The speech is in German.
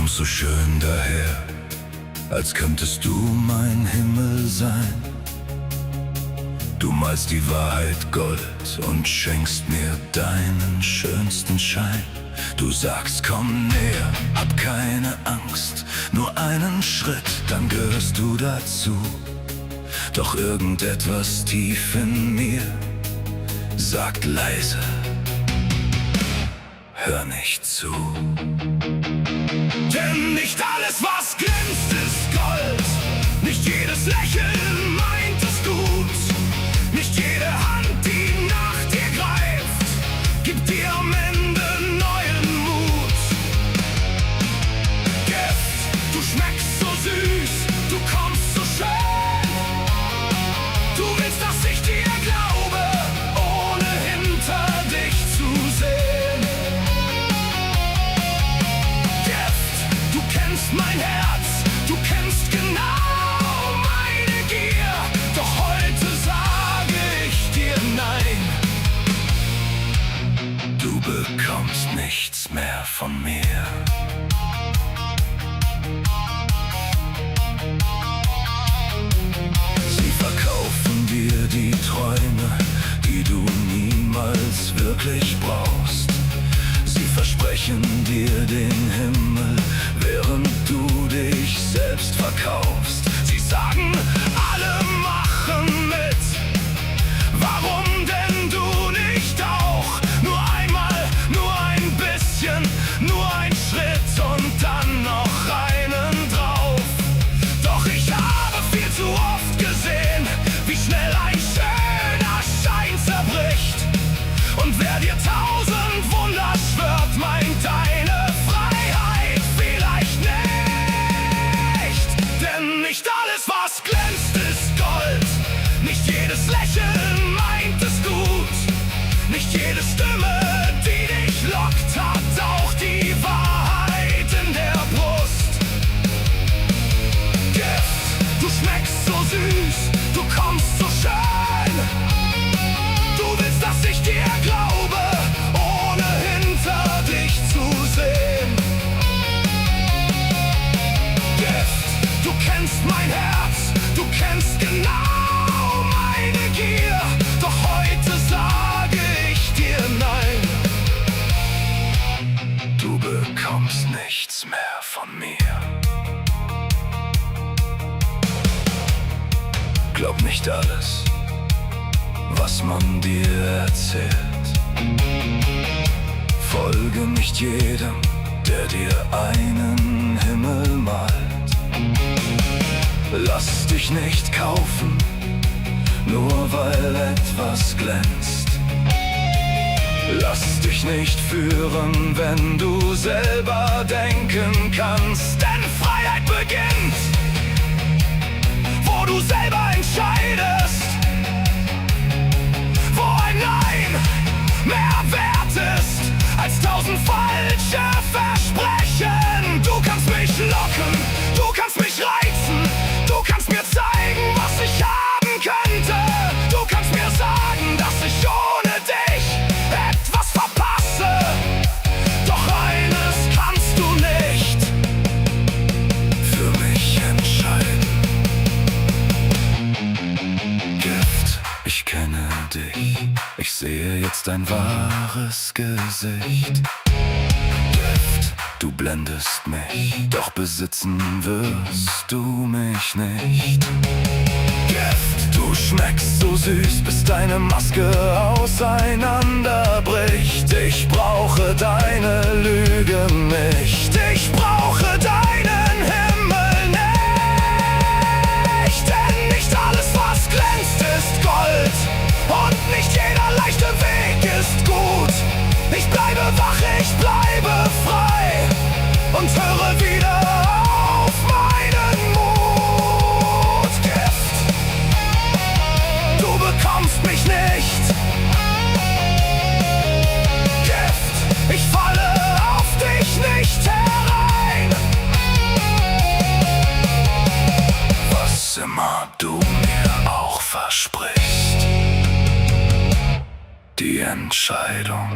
kommst so schön daher, als könntest du mein Himmel sein. Du malst die Wahrheit Gold und schenkst mir deinen schönsten Schein. Du sagst, komm näher, hab keine Angst, nur einen Schritt, dann gehörst du dazu. Doch irgendetwas tief in mir sagt leise, hör nicht zu. Denn nicht alles, was glänzt, ist Gold. Nicht jedes Lächeln meint es gut. Nicht jede Hand, die nach dir greift, gibt dir am Ende neuen Mut. Gift, du schmeckst so süß, du kommst so schön. Du willst, dass ich dir glaube, ohne hinter dich zu sehen. Gift, du kennst mein Herz, du kennst genau meine Gier. Doch heute sage ich dir nein. Du bekommst nichts mehr von mir. Sie verkaufen dir die Träume, die du niemals wirklich brauchst. Sie versprechen dir den Himmel, während du dich selbst verkaufst. Sie sagen, alle machen mit. Warum denn du nicht auch? Nur einmal, nur ein bisschen, nur ein Schritt und dann noch einen drauf. Doch ich habe viel zu oft gesehen, wie schnell ein schöner Schein zerbricht. Und wer dir 1000 Wunder schwört, meint deine Freiheit vielleicht nicht. Denn nicht alles, was glänzt, ist Gold. Nicht jedes Lächeln meint es gut. Nicht jede Stimme, die dich lockt, hat auch die Wahrheit in der Brust. Gift, du schmeckst so süß, du kommst so schön. Du willst, dass ich dir glaube, ohne hinter dich zu sehen. Gift, du kennst mein Herz, du kennst genau meine Gier. Doch heute sage ich dir nein. Du bekommst nichts mehr von mir. Glaub nicht alles, was man dir erzählt. Folge nicht jedem, der dir einen Himmel malt. Lass dich nicht kaufen, nur weil etwas glänzt. Lass dich nicht führen, wenn du selber denken kannst. Denn Freiheit beginnt, wo du selber entscheidest. Wo ein Nein mehr wert ist als 1000 falsche Versprechen. Du kannst mich locken, du kannst mich reizen. Du kannst mir zeigen, was ich haben könnte. Du kannst mir sagen, dass ich ohne dich etwas verpasse. Doch eines kannst du nicht für mich entscheiden. Gift, ich kenne dich, ich sehe jetzt dein wahres Gesicht. Gift, du blendest mich, doch besitzen wirst du mich nicht. Gift, du schmeckst so süß, bis deine Maske auseinanderbricht. Ich brauche deine Lüge nicht, ich brauche deinen Himmel nicht. Denn nicht alles, was glänzt, ist Gold. Und nicht jeder leichte Weg ist gut. Ich bleibe wach, ich bleibe frei und höre wieder auf meinen Mut. Gift, du bekommst mich nicht. Gift, ich falle auf dich nicht herein. Was immer du mir auch versprichst, die Entscheidung